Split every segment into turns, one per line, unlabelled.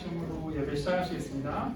찬양하심으로 예배 시작하시겠습니다.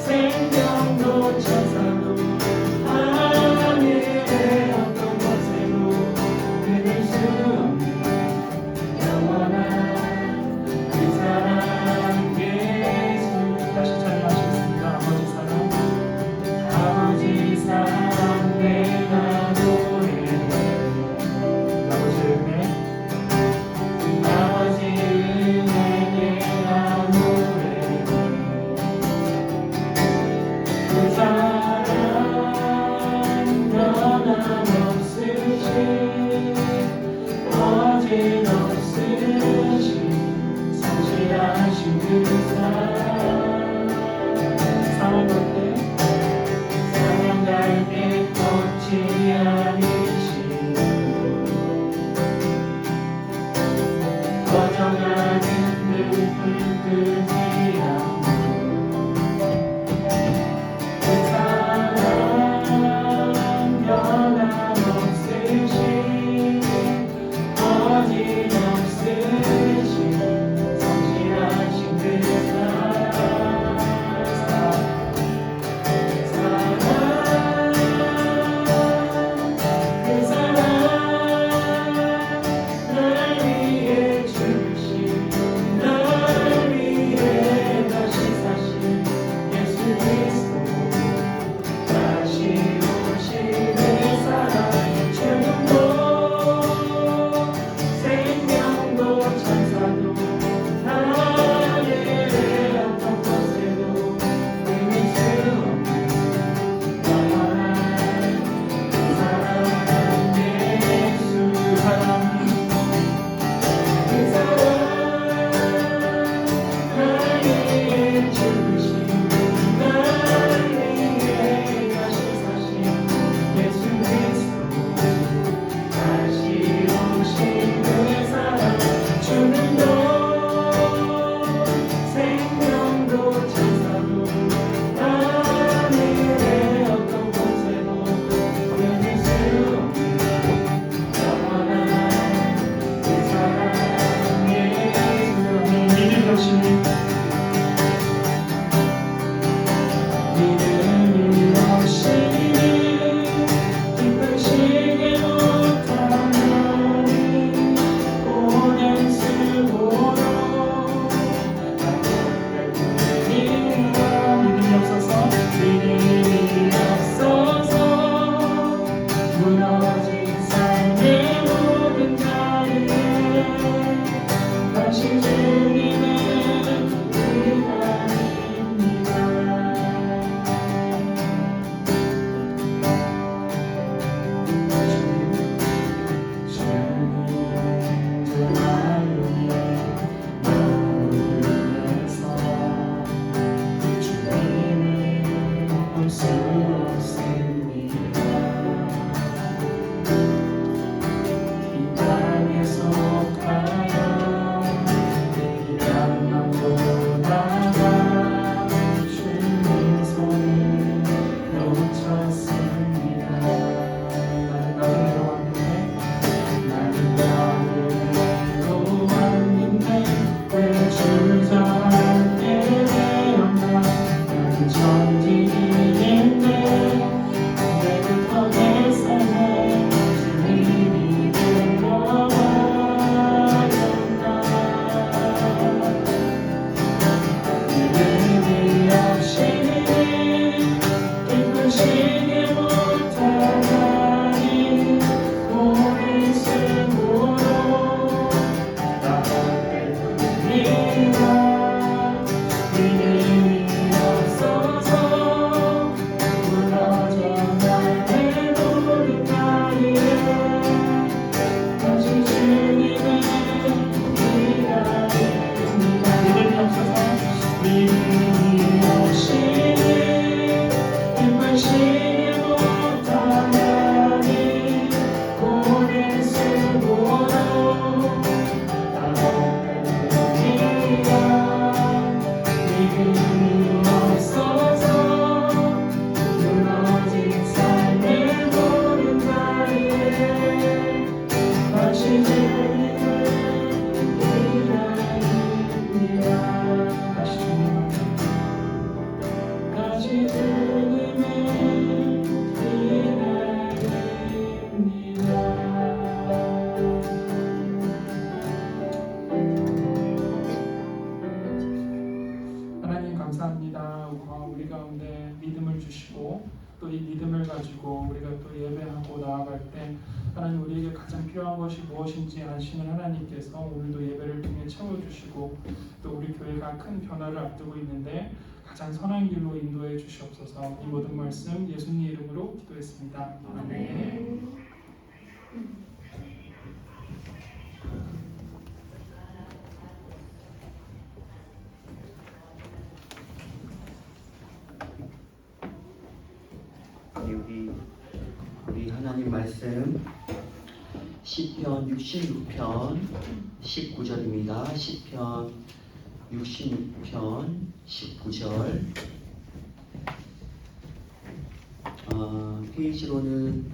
생명도 천사도 하늘 무너진 삶의 모든 자리에 다시 주님을 기다립니다. 주님 제 마음에 너를 위해서 주님을 볼 수 없습니다. 이 땅에 속하여 이 땅만 보다가 주님 손을 놓쳤습니다. 나는 너를 왔는데 왜 주저앉게 되었나. 나는 천지인데 내부터 내 삶에 주님이 되어버렸나. 믿음이 없이 기쁘시게 못하다니 모든 승부로 나아갑니다. 믿음이 없어서 무너져 나의 모든 나이에 다시 주님을 기다립니다. 믿음이 없이 기쁘시게 못하다니 모든 승부로 믿음이 없어서 무너진 삶의 모든 나이에 다시 주님을 기다립니다. 다시 주님을 기다립니다.
하나님 감사합니다. 우리 가운데 믿음을 주시고 또 이 믿음을 가지고 우리가 또 예배하고 나아갈 때 하나님 우리에게 가장 필요한 것이 무엇인지 아시는 하나님께서 오늘도 예배를 통해 채워주시고 또 우리 교회가 큰 변화를 앞두고 있는데 가장 선한 길로 인도해 주시옵소서. 이 모든 말씀 예수님 이름으로 기도했습니다. 아멘.
우리 하나님 말씀 시편 66편 19절입니다. 시편 66편 19절. 페이지로는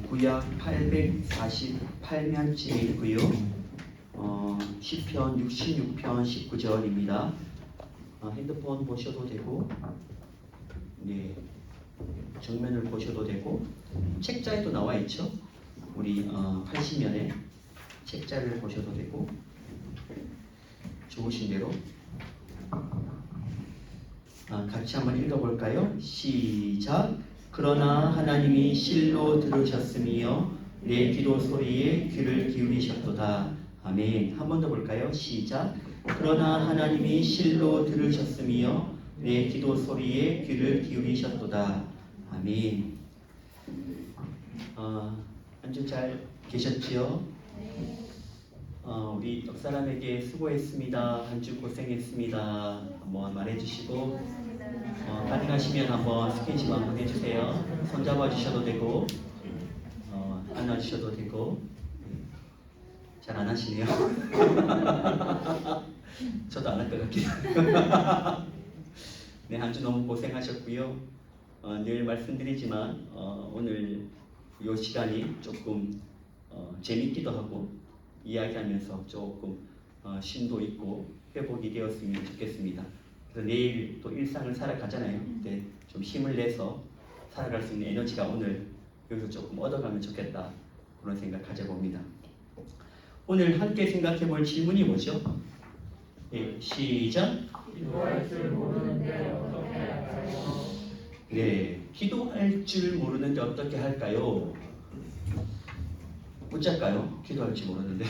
구약 848면쯤이고요. 시편 66편 19절입니다. 핸드폰 보셔도 되고, 네, 정면을 보셔도 되고, 책자에도 나와 있죠. 우리 80면에 책자를 보셔도 되고, 좋으신 대로 같이 한번 읽어볼까요? 시작. 그러나 하나님이 실로 들으셨으며 내 기도 소리에 귀를 기울이셨도다. 아멘. 한 번 더 볼까요? 시작. 그러나 하나님이 실로 들으셨으며 내 기도 소리에 귀를 기울이셨도다. 아멘. 한 주 잘 계셨지요? 우리 옆사람에게 수고했습니다. 한 주 고생했습니다. 한번 말해주시고, 가능하시면 한번 스킨십 한번 해주세요. 손잡아 주셔도 되고, 안아주셔도 되고. 잘 안 하시네요. 저도 안 할 것 같긴 해요. 네, 한 주 너무 고생하셨고요. 늘 말씀드리지만 오늘 이 시간이 조금 재밌기도 하고 이야기하면서 조금 심도 있고 회복이 되었으면 좋겠습니다. 그래서 내일 또 일상을 살아가잖아요. 그때 좀 힘을 내서 살아갈 수 있는 에너지가 오늘 여기서 조금 얻어가면 좋겠다, 그런 생각 가져봅니다. 오늘 함께 생각해 볼 질문이 뭐죠? 네, 시작.
기도할 줄 모르는데 어떻게 할까요?
네, 기도할 줄 모르는데 어떻게 할까요? 어쩔까요? 기도할 줄 모르는데.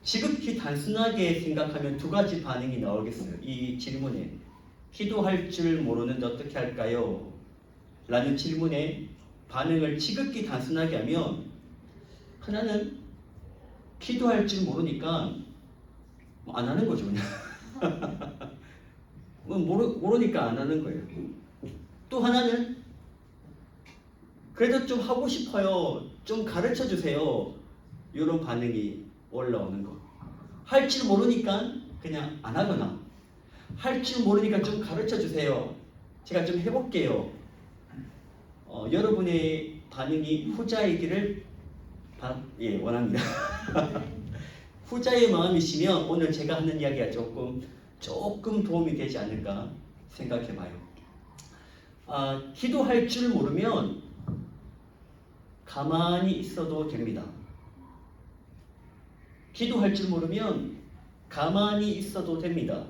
지극히 단순하게 생각하면 두 가지 반응이 나오겠어요. 이 질문에 기도할 줄 모르는데 어떻게 할까요? 라는 질문에 반응을 지극히 단순하게 하면 하나는 기도할 줄 모르니까 안 하는 거죠 그냥. 모르니까 안 하는 거예요. 또 하나는 그래도 좀 하고 싶어요. 좀 가르쳐 주세요. 이런 반응이 올라오는 거. 할 줄 모르니까 그냥 안 하거나 할 줄 모르니까 좀 가르쳐 주세요. 제가 좀 해볼게요. 여러분의 반응이 후자이기를 원합니다. 후자의 마음이시면 오늘 제가 하는 이야기가 조금 도움이 되지 않을까 생각해봐요. 기도할 줄 모르면 가만히 있어도 됩니다. 기도할 줄 모르면 가만히 있어도 됩니다.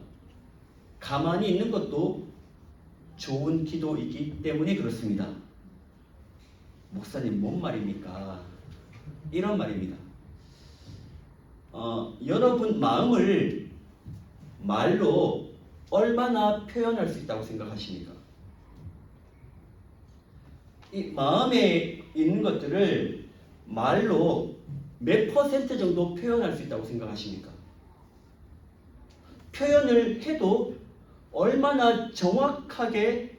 가만히 있는 것도 좋은 기도이기 때문에 그렇습니다. 목사님 뭔 말입니까? 이런 말입니다. 여러분 마음을 말로 얼마나 표현할 수 있다고 생각하십니까? 이 마음에 있는 것들을 말로 몇 퍼센트 정도 표현할 수 있다고 생각하십니까? 표현을 해도 얼마나 정확하게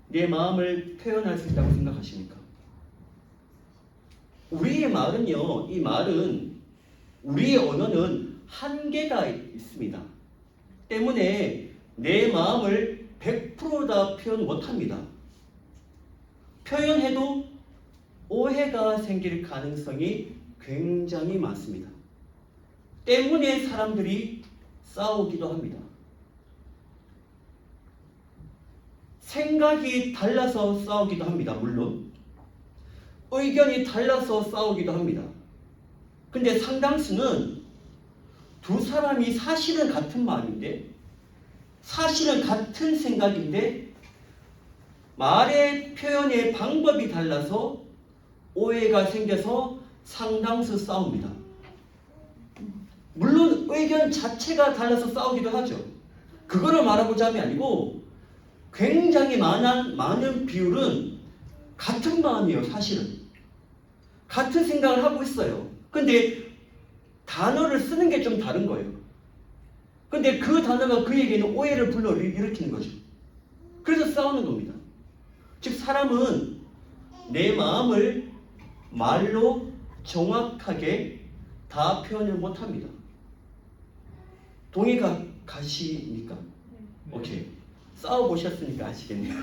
내 마음을 표현할 수 있다고 생각하십니까? 우리의 말은요, 우리의 언어는 한계가 있습니다. 때문에 내 마음을 100% 다 표현 못합니다. 표현해도 오해가 생길 가능성이 굉장히 많습니다. 때문에 사람들이 싸우기도 합니다. 생각이 달라서 싸우기도 합니다. 물론 의견이 달라서 싸우기도 합니다. 근데 상당수는 두 사람이 사실은 같은 마음인데 사실은 같은 생각인데 말의 표현의 방법이 달라서 오해가 생겨서 상당수 싸웁니다. 물론 의견 자체가 달라서 싸우기도 하죠. 그거를 말하고자 함이 아니고 굉장히 많은 비율은 같은 마음이에요. 사실은 같은 생각을 하고 있어요. 근데 단어를 쓰는 게 좀 다른 거예요. 근데 그 단어가 그에게는 오해를 불러일으키는 거죠. 그래서 싸우는 겁니다. 즉 사람은 내 마음을 말로 정확하게 다 표현을 못합니다. 동의 가십니까? 오케이. 싸워보셨으니까 아시겠네요.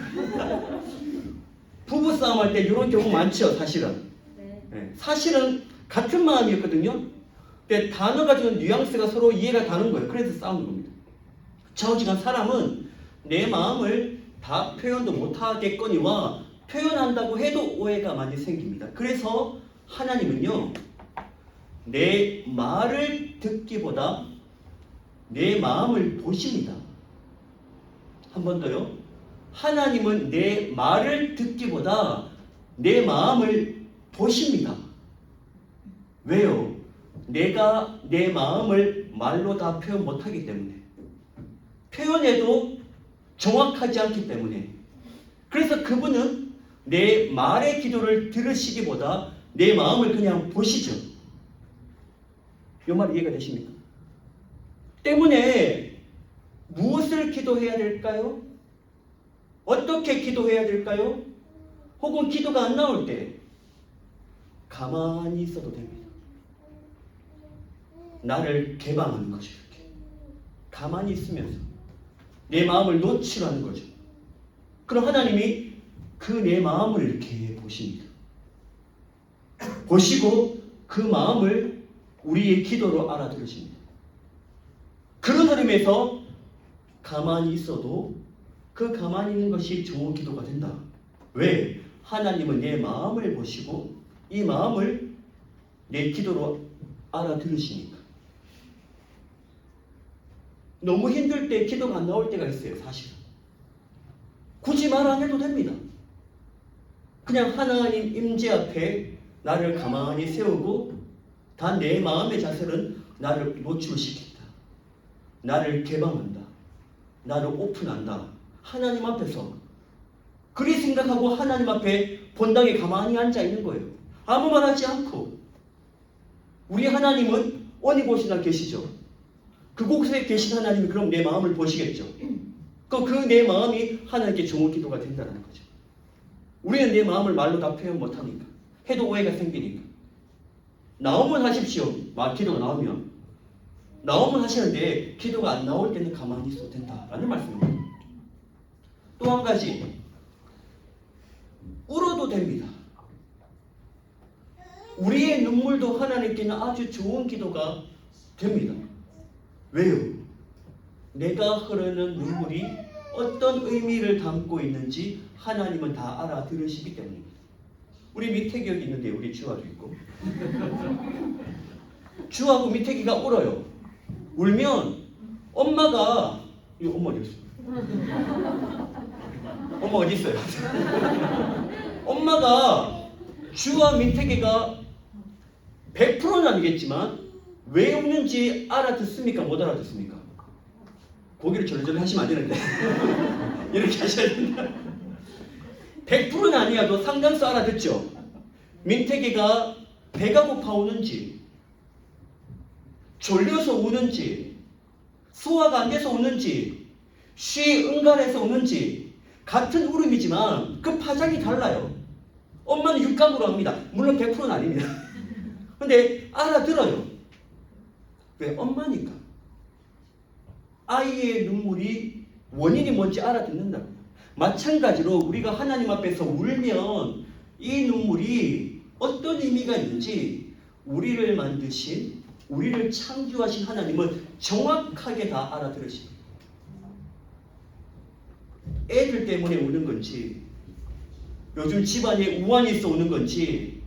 부부싸움 할 때 이런 경우 많죠. 사실은. 네. 사실은 같은 마음이었거든요. 근데 단어가 주는 뉘앙스가 서로 이해가 다른 거예요. 그래서 싸우는 겁니다. 좌우지간 사람은 내 마음을 다 표현도 못하겠거니와 표현한다고 해도 오해가 많이 생깁니다. 그래서 하나님은요, 내 말을 듣기보다 내 마음을 보십니다. 한 번 더요. 하나님은 내 말을 듣기보다 내 마음을 보십니다. 왜요? 내가 내 마음을 말로 다 표현 못하기 때문에. 표현해도 정확하지 않기 때문에. 그래서 그분은 내 말의 기도를 들으시기보다 내 마음을 그냥 보시죠. 이 말 이해가 되십니까? 때문에 무엇을 기도해야 될까요? 어떻게 기도해야 될까요? 혹은 기도가 안 나올 때 가만히 있어도 됩니다. 나를 개방하는 거죠. 이렇게 가만히 있으면서 내 마음을 노출하는 거죠. 그럼 하나님이 그 내 마음을 이렇게 보십니다. 보시고 그 마음을 우리의 기도로 알아들으십니다. 그런 흐름에서 가만히 있어도 그 가만히 있는 것이 좋은 기도가 된다. 왜? 하나님은 내 마음을 보시고 이 마음을 내 기도로 알아들으시니까. 너무 힘들 때 기도가 안 나올 때가 있어요. 사실은. 굳이 말 안 해도 됩니다. 그냥 하나님 임재 앞에 나를 가만히 세우고 다 내 마음의 자세는 나를 노출시킨다. 나를 개방한다. 나를 오픈한다. 하나님 앞에서 그리 생각하고 하나님 앞에 본당에 가만히 앉아 있는 거예요. 아무 말 하지 않고. 우리 하나님은 어느 곳이나 계시죠. 그곳에 계신 하나님이 그럼 내 마음을 보시겠죠. 그 내 마음이 하나님께 좋은 기도가 된다는 거죠. 우리는 내 마음을 말로 다 표현 못하니까. 해도 오해가 생기니까. 나오면 하십시오. 기도가 나오면. 나오면 하시는데 기도가 안 나올 때는 가만히 있어도 된다라는 말씀입니다. 또 한 가지. 울어도 됩니다. 우리의 눈물도 하나님께는 아주 좋은 기도가 됩니다. 왜요? 내가 흐르는 눈물이 어떤 의미를 담고 있는지 하나님은 다 알아들으시기 때문입니다. 우리 미태기 여기 있는데 우리 주아도 있고 주하고 미태기가 울어요. 울면 엄마가 엄마 어디 있어? 엄마 어디 있어요? 엄마가 주와 민태기가 100%는 아니겠지만 왜 우는지 알아듣습니까? 못 알아듣습니까? 고개를 절절히 하시면 안 되는데 이렇게 하셔야 된다. 100%는 아니어도 상당수 알아듣죠. 민태기가 배가 고파 우는지, 졸려서 우는지, 소화가 안 돼서 우는지, 쉬 응갈해서 우는지 같은 울음이지만 그 파장이 달라요. 엄마는 육감으로 합니다. 물론 100%는 아닙니다. 근데 알아들어요. 왜? 엄마니까. 아이의 눈물이 원인이 뭔지 알아듣는다. 마찬가지로 우리가 하나님 앞에서 울면 이 눈물이 어떤 의미가 있는지 우리를 만드신, 우리를 창조하신 하나님은 정확하게 다 알아들으십니다. 애들 때문에 우는 건지, 요즘 집안에 우환이 있어 우는 건지,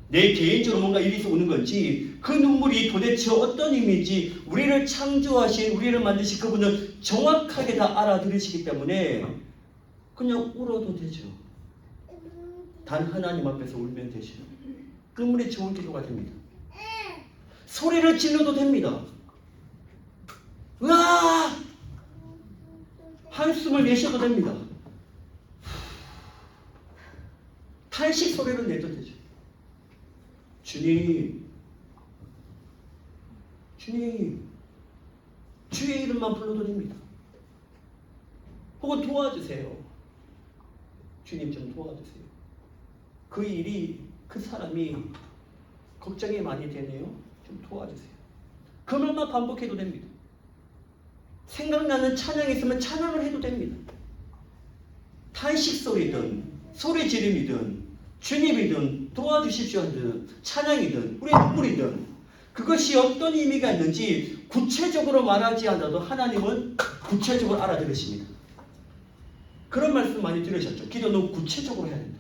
내 개인적으로 뭔가 일이 있어 우는 건지, 그 눈물이 도대체 어떤 의미인지 우리를 창조하신, 우리를 만드신 그분은 정확하게 다 알아들으시기 때문에 그냥 울어도 되죠. 단 하나님 앞에서 울면 되죠. 눈물이 좋은 기도가 됩니다. 소리를 질러도 됩니다. 으아! 한숨을 내셔도 됩니다. 탄식 소리를 내도 되죠. 주님, 주님, 주의 이름만 불러도 됩니다. 혹은 도와주세요. 주님 좀 도와주세요. 그 일이, 그 사람이 걱정이 많이 되네요. 좀 도와주세요. 그 말만 반복해도 됩니다. 생각나는 찬양이 있으면 찬양을 해도 됩니다. 탄식 소리든 소리 지름이든 주님이든 도와주십시오 하든 찬양이든 우리의 눈물이든 그것이 어떤 의미가 있는지 구체적으로 말하지 않아도 하나님은 구체적으로 알아들으십니다. 그런 말씀 많이 들으셨죠? 기도는 구체적으로 해야 된다.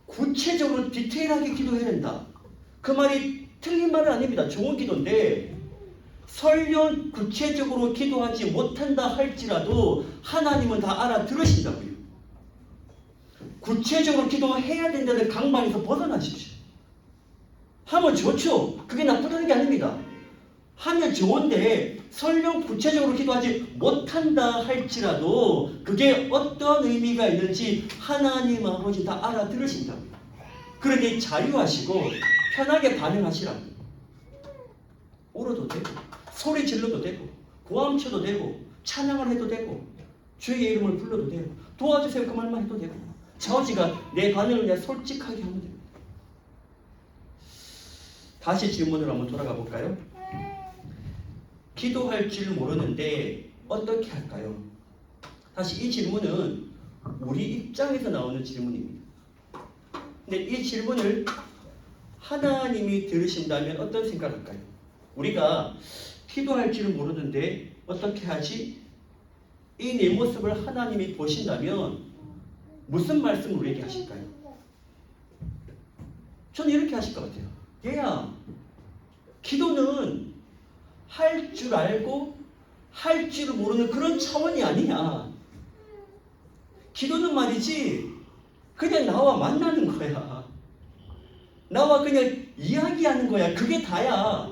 구체적으로 디테일하게 기도해야 된다. 그 말이 틀린 말은 아닙니다. 좋은 기도인데 설령 구체적으로 기도하지 못한다 할지라도 하나님은 다 알아들으신다고요. 구체적으로 기도해야 된다는 강박에서 벗어나십시오. 하면 좋죠. 그게 나쁘다는 게 아닙니다. 하면 좋은데 설령 구체적으로 기도하지 못한다 할지라도 그게 어떤 의미가 있는지 하나님 아버지 다 알아들으신다고요. 그러니 자유하시고 편하게 반응하시라고. 울어도 되고 소리 질러도 되고 고함쳐도 되고 찬양을 해도 되고 주의 이름을 불러도 되고 도와주세요 그 말만 해도 되고 저지가 내 반응을 그냥 솔직하게 하면 됩니다. 다시 질문으로 한번 돌아가 볼까요? 기도할 줄 모르는데 어떻게 할까요? 다시 이 질문은 우리 입장에서 나오는 질문입니다. 근데 이 질문을 하나님이 들으신다면 어떤 생각할까요? 우리가 기도할 줄 모르는데 어떻게 하지? 이 내 모습을 하나님이 보신다면 무슨 말씀을 우리에게 하실까요? 저는 이렇게 하실 것 같아요. 얘야, 기도는 할 줄 알고 할 줄 모르는 그런 차원이 아니야. 기도는 말이지 그냥 나와 만나는 거야. 나와 그냥 이야기하는 거야. 그게 다야.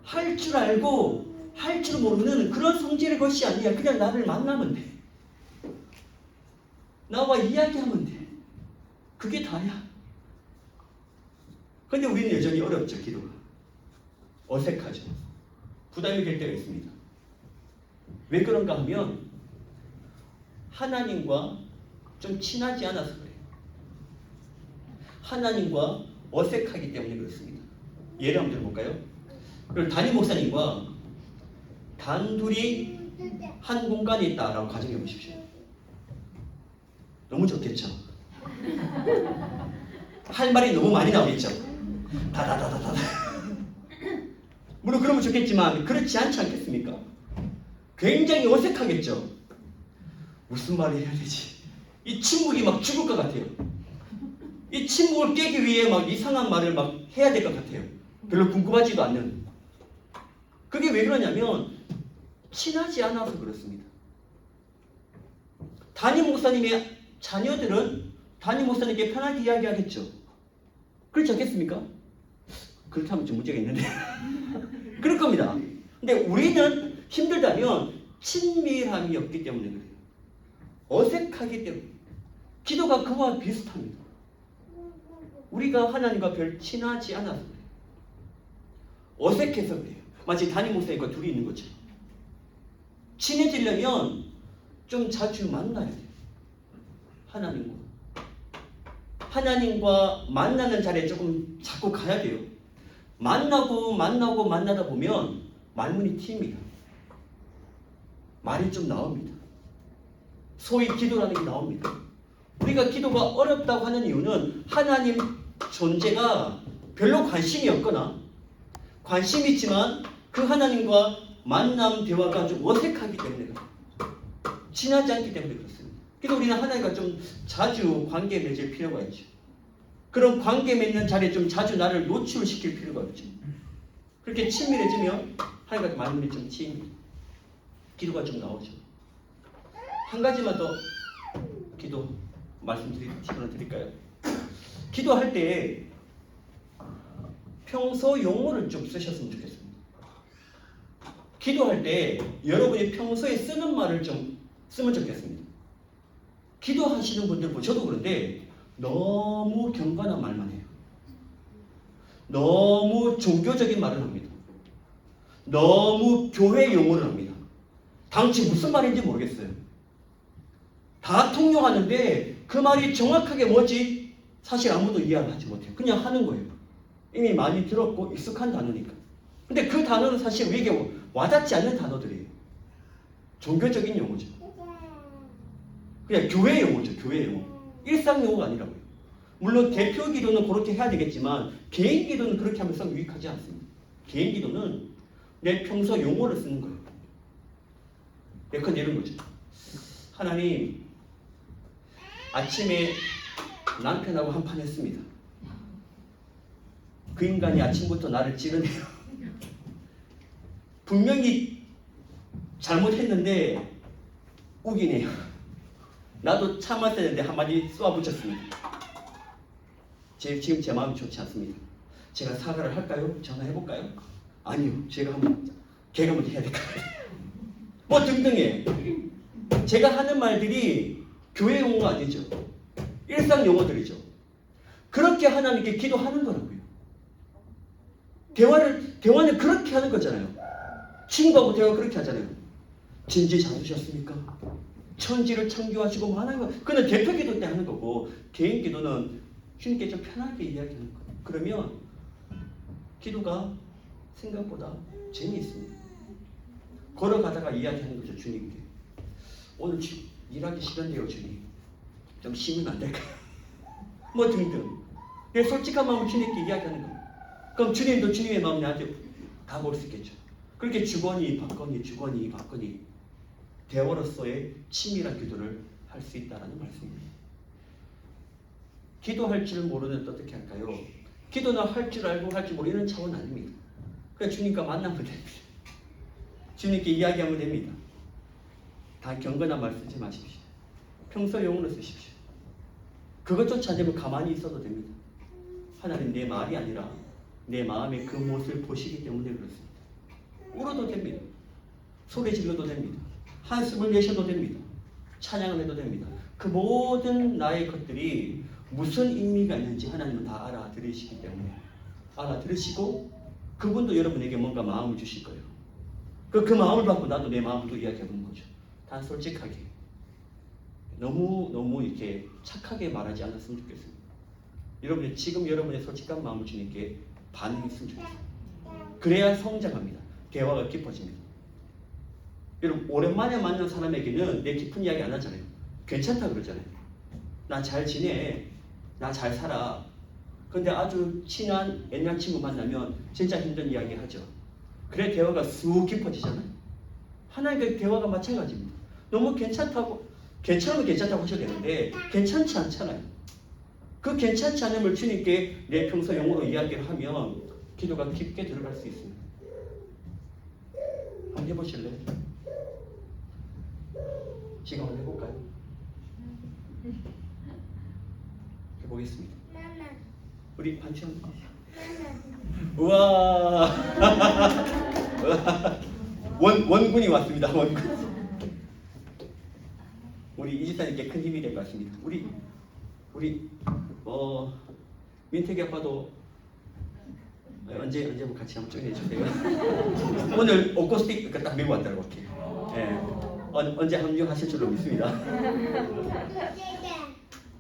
할 줄 알고 할 줄 모르는 그런 성질의 것이 아니야. 그냥 나를 만나면 돼. 나와 이야기하면 돼. 그게 다야. 근데 우리는 여전히 어렵죠. 기도가. 어색하죠. 부담이 될 때가 있습니다. 왜 그런가 하면 하나님과 좀 친하지 않아서 그래요. 하나님과 어색하기 때문에 그렇습니다. 예를 한번 들어볼까요? 그럼 담임 목사님과 단둘이 한 공간에 있다라고 가정해 보십시오. 너무 좋겠죠? 할 말이 너무 많이 나오겠죠? 다다다다다. 물론 그러면 좋겠지만 그렇지 않지 않겠습니까? 굉장히 어색하겠죠? 무슨 말을 해야 되지? 이 침묵이 막 죽을 것 같아요. 이 침묵을 깨기 위해 막 이상한 말을 막 해야 될 것 같아요. 별로 궁금하지도 않는. 그게 왜 그러냐면 친하지 않아서 그렇습니다. 담임 목사님의 자녀들은 담임 목사님께 편하게 이야기하겠죠. 그렇지 않겠습니까? 그렇다면 좀 문제가 있는데. 그럴 겁니다. 근데 우리는 힘들다면 친밀함이 없기 때문에 그래요. 어색하기 때문에. 기도가 그와 비슷합니다. 우리가 하나님과 별 친하지 않아서 그래요. 어색해서 그래요. 마치 담임 목사님과 둘이 있는 거죠. 친해지려면 좀 자주 만나야 돼요. 하나님과 만나는 자리에 조금 자꾸 가야 돼요. 만나다 보면 말문이 트입니다. 말이 좀 나옵니다. 소위 기도라는 게 나옵니다. 우리가 기도가 어렵다고 하는 이유는 하나님 존재가 별로 관심이 없거나 관심이 있지만 그 하나님과 만남 대화가 좀 어색하기 때문에 친하지 않기 때문에 그렇습니다. 그래서 우리는 하나님과 좀 자주 관계 맺을 필요가 있죠. 그런 관계 맺는 자리에 좀 자주 나를 노출시킬 필요가 있죠. 그렇게 친밀해지면 하나님과 말문이 좀 트입니다. 기도가 좀 나오죠. 한 가지만 더 기도 말씀드릴까요? 기도할 때 평소 용어를 좀 쓰셨으면 좋겠습니다. 기도할 때 여러분이 평소에 쓰는 말을 좀 쓰면 좋겠습니다. 기도하시는 분들 보셔도 그런데 너무 경건한 말만 해요. 너무 종교적인 말을 합니다. 너무 교회 용어를 합니다. 당시 무슨 말인지 모르겠어요. 다 통용하는데 그 말이 정확하게 뭐지? 사실 아무도 이해를 하지 못해요. 그냥 하는 거예요. 이미 많이 들었고 익숙한 단어니까. 근데 그 단어는 사실 우리에게 와닿지 않는 단어들이에요. 종교적인 용어죠. 그냥 교회 용어죠. 교회 용어. 일상 용어가 아니라고요. 물론 대표 기도는 그렇게 해야 되겠지만 개인 기도는 그렇게 하면 썩 유익하지 않습니다. 개인 기도는 내 평소 용어를 쓰는 거예요. 예컨 이런 거죠. 하나님, 아침에 남편하고 한판 했습니다. 그 인간이 아침부터 나를 찌르네요. 분명히 잘못했는데 우기네요. 나도 참았어야 되는데 한마디 쏘아붙였습니다. 지금 제 마음이 좋지 않습니다. 제가 사과를 할까요? 전화해볼까요? 아니요. 걔가 한번 해야 될까요? 뭐 등등해. 제가 하는 말들이 교회 용어가 아니죠. 일상 용어들이죠. 그렇게 하나님께 기도하는 거라고요. 대화는 그렇게 하는 거잖아요. 친구하고 대화 그렇게 하잖아요. 진지 잡으셨습니까? 천지를 창조하시고 뭐 하는 거. 그는 대표 기도 때 하는 거고 개인 기도는 주님께 좀 편하게 이야기하는 거예요. 그러면 기도가 생각보다 재미있습니다. 걸어가다가 이야기하는 거죠. 주님께. 오늘 일하기 싫은데요. 주님. 좀 쉬면 안 될까요? 뭐 등등. 내 솔직한 마음을 주님께 이야기하는 거예요. 그럼 주님도 주님의 마음 나한테 다 볼 수 있겠죠. 그렇게 주거니 받거니 대화로서의 치밀한 기도를 할 수 있다는 말씀입니다. 기도할 줄 모르는 또 어떻게 할까요? 기도는 할 줄 알고 할 줄 모르는 차원 아닙니다. 그냥 주님과 만나면 됩니다. 주님께 이야기하면 됩니다. 다 경건한 말 쓰지 마십시오. 평소 용어로 쓰십시오. 그것조차 안 되면 가만히 있어도 됩니다. 하나님 내 말이 아니라 내 마음의 그 모습을 보시기 때문에 그렇습니다. 울어도 됩니다. 소리 질러도 됩니다. 한숨을 내셔도 됩니다. 찬양을 해도 됩니다. 그 모든 나의 것들이 무슨 의미가 있는지 하나님은 다 알아들으시기 때문에 알아들으시고 그분도 여러분에게 뭔가 마음을 주실 거예요. 그 마음을 받고 나도 내 마음도 이야기해보는 거죠. 단 솔직하게 너무 이렇게 착하게 말하지 않았으면 좋겠습니다. 여러분이 지금 여러분의 솔직한 마음을 주님께 반응했으면 좋겠습니다. 그래야 성장합니다. 대화가 깊어집니다. 여러분 오랜만에 만난 사람에게는 내 깊은 이야기 안 하잖아요. 괜찮다 그러잖아요. 나 잘 지내. 나 잘 살아. 근데 아주 친한 옛날 친구 만나면 진짜 힘든 이야기 하죠. 그래 대화가 쑥 깊어지잖아요. 하나님과의 대화가 마찬가지입니다. 너무 괜찮으면 괜찮다고 하셔도 되는데 괜찮지 않잖아요. 그 괜찮지 않음을 주님께 내 평소 용어로 이야기를 하면 기도가 깊게 들어갈 수 있습니다. 한번 해보실래요? 지금 한번 해볼까요? 해보겠습니다. 우리 반찬. 우와. 원군이 왔습니다. 원군. 우리 이집사님께 큰 힘이 될 것 같습니다. 우리 민택이 아빠도 언제 한번 같이 한번 좀 해주세요. 오늘 오코스틱 딱 메고 왔다고 이렇게. 예. 언제 합류하실 줄로 믿습니다.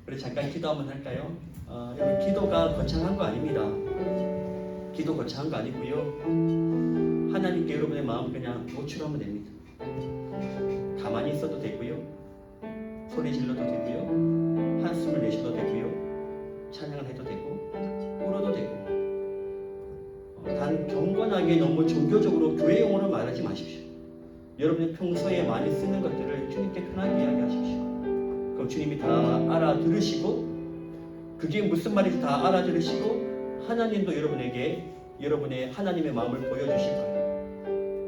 우리 잠깐 기도 한번 할까요? 여러분 기도가 거창한 거 아닙니다. 기도 거창한 거 아니고요. 하나님께 여러분의 마음 그냥 노출하면 됩니다. 가만히 있어도 되고요. 소리 질러도 되고요. 한숨을 내셔도 되고요. 찬양을 해도 되고 울어도 되고 단 경건하게 너무 종교적으로 교회 용어를 말하지 마십시오. 여러분의 평소에 많이 쓰는 것들을 주님께 편하게 이야기하십시오. 그럼 주님이 다 알아들으시고 그게 무슨 말인지 다 알아들으시고 하나님도 여러분에게 여러분의 하나님의 마음을 보여주실 거예요.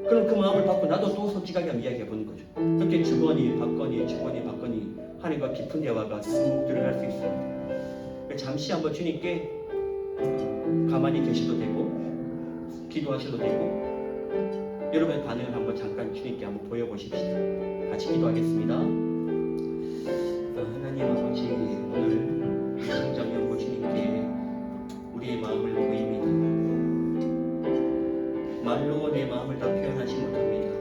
그럼 그 마음을 받고 나도 또 솔직하게 한번 이야기해 보는 거죠. 그렇게 주거니 받거니 하나님과 깊은 대화가 쑥 들어갈 수 있습니다. 잠시 한번 주님께 가만히 계셔도 되고 기도하셔도 되고 여러분의 반응을 한번 잠깐 주님께 한번 보여보십시오. 같이 기도하겠습니다. 하나님 아버지 오늘 성장연구 주님께 우리의 마음을 보입니다. 말로 내 마음을 다 표현하지 못합니다.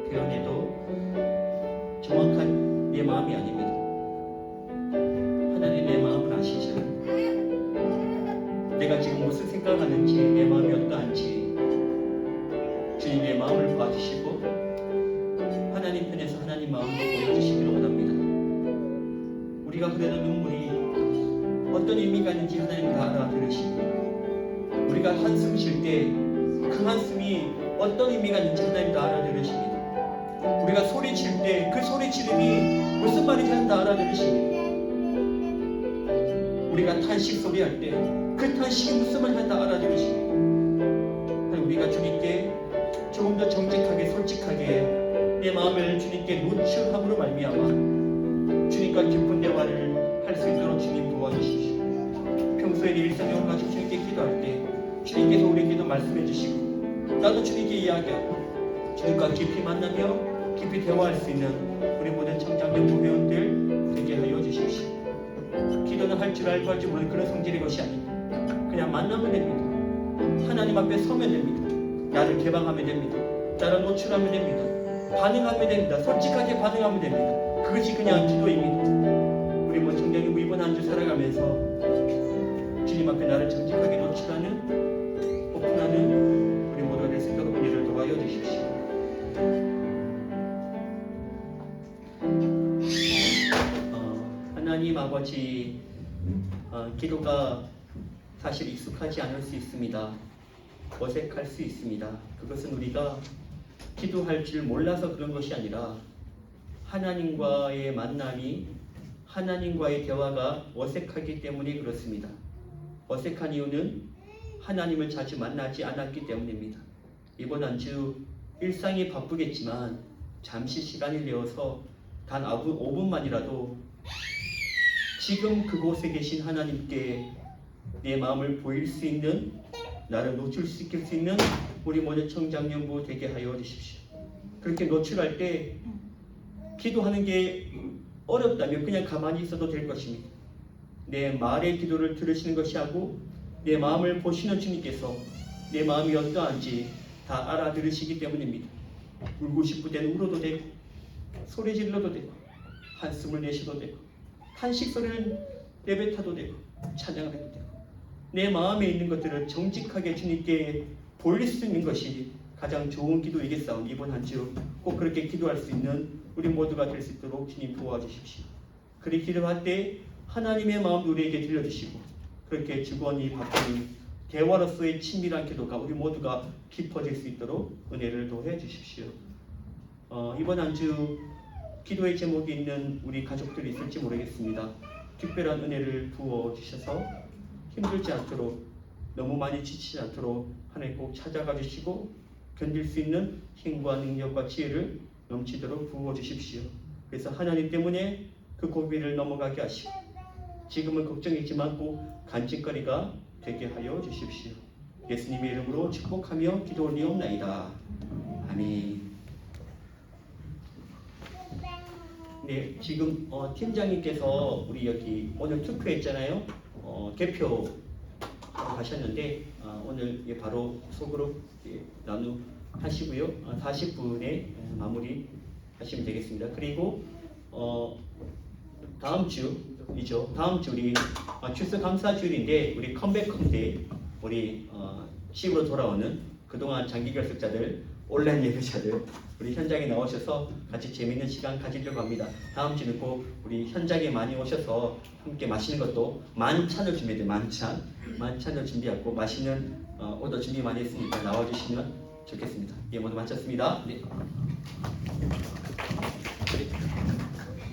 표현해도 정확한 내 마음이 아닙니다. 하나님 내 마음을 아시죠? 내가 지금 무슨 생각하는지 내 마음이 어떠한지 주님 내 마음을 봐주시고 하나님 편에서 하나님 마음도 보여주시기를 원합니다. 우리가 흐르는 눈물이 어떤 의미가 있는지 하나님 다 알아들으시고 우리가 한숨 쉴 때 그 한숨이 어떤 의미가 있는지 하나님 다 알아들으십니다. 우리가 소리 칠 때 그 소리 지름이 무슨 말인지 하나님 다 알아들으십니다. 우리가 탄식 소리 할 때 그 탄식이 무슨 말인지 다 알아들으십니다. 우리가 주님께 조금 더 정직하게 솔직하게 내 마음을 주님께 노출함으로 말미암아 주님과 깊은 대화를 할 수 있도록 주님 도와주십시오. 평소에 일상적으로 가지고 주님께 기도할 때 주님께서 우리 기도 말씀해 주시고 나도 주님께 이야기하고 주님과 깊이 만나며 깊이 대화할 수 있는 우리 모든 청장연구 회원들 되게 하여 주십시오. 기도는 할 줄 알고 할 줄 모르는 그런 성질의 것이 아닙니다. 그냥 만나면 됩니다. 하나님 앞에 서면 됩니다. 나를 개방하면 됩니다. 나를 노출하면 됩니다. 반응하면 됩니다. 솔직하게 반응하면 됩니다. 그것이 그냥 기도입니다. 우리 뭐 청장이 이번 한 주 살아가면서 주님 앞에 나를 정직하게 노출하는 오픈하는 우리 모두가 될 수 있도록 은혜를 도와여 주십시오. 하나님 아버지 기도가 사실 익숙하지 않을 수 있습니다. 어색할 수 있습니다. 그것은 우리가 기도할 줄 몰라서 그런 것이 아니라 하나님과의 만남이 하나님과의 대화가 어색하기 때문에 그렇습니다. 어색한 이유는 하나님을 자주 만나지 않았기 때문입니다. 이번 한 주 일상이 바쁘겠지만 잠시 시간을 내어서 단 5분만이라도 지금 그곳에 계신 하나님께 내 마음을 보일 수 있는, 나를 노출시킬 수 있는 우리 모든 청장년부 되게 하여 주십시오. 그렇게 노출할 때 기도하는 게 어렵다면 그냥 가만히 있어도 될 것입니다. 내 말의 기도를 들으시는 것이 하고 내 마음을 보시는 주님께서 내 마음이 어떠한지 다 알아들으시기 때문입니다. 울고 싶을 때는 울어도 되고, 소리 질러도 되고, 한숨을 내쉬도 되고, 탄식 소리를 내뱉어도 되고, 찬양을 해도 되고, 내 마음에 있는 것들을 정직하게 주님께 돌릴 수 있는 것이 가장 좋은 기도이겠사오니 이번 한 주 꼭 그렇게 기도할 수 있는 우리 모두가 될 수 있도록 주님 도와주십시오. 그렇게 기도할 때 하나님의 마음도 우리에게 들려주시고, 그렇게 주거니 바쁘니 대화로서의 친밀한 기도가 우리 모두가 깊어질 수 있도록 은혜를 도해 주십시오. 이번 한 주 기도의 제목이 있는 우리 가족들이 있을지 모르겠습니다. 특별한 은혜를 부어 주셔서 힘들지 않도록, 너무 많이 지치지 않도록 하나님 꼭 찾아가 주시고 견딜 수 있는 힘과 능력과 지혜를 넘치도록 부어 주십시오. 그래서 하나님 때문에 그 고비를 넘어가게 하시고 지금은 걱정이지만 꼭 간직거리가 되게 하여 주십시오. 예수님의 이름으로 축복하며 기도 올리옵나이다. 아멘. 네, 지금 팀장님께서 우리 여기 오늘 투표했잖아요. 개표 하셨는데 오늘 바로 속으로 나누하시고요. 40분에 마무리 하시면 되겠습니다. 그리고 다음 주이죠. 다음 주 우리 추수감사주일인데 우리 컴백홈데 우리 집으로 돌아오는 그동안 장기 결석자들, 온라인 예배자들 우리 현장에 나오셔서 같이 재미있는 시간 가지려고 합니다. 다음 주는 꼭 우리 현장에 많이 오셔서 함께 마시는 것도 만찬을 준비해요. 만찬을 준비하고 맛있는 오더 준비 많이 했으니까 나와주시면 좋겠습니다. 예, 모두 마쳤습니다. 네.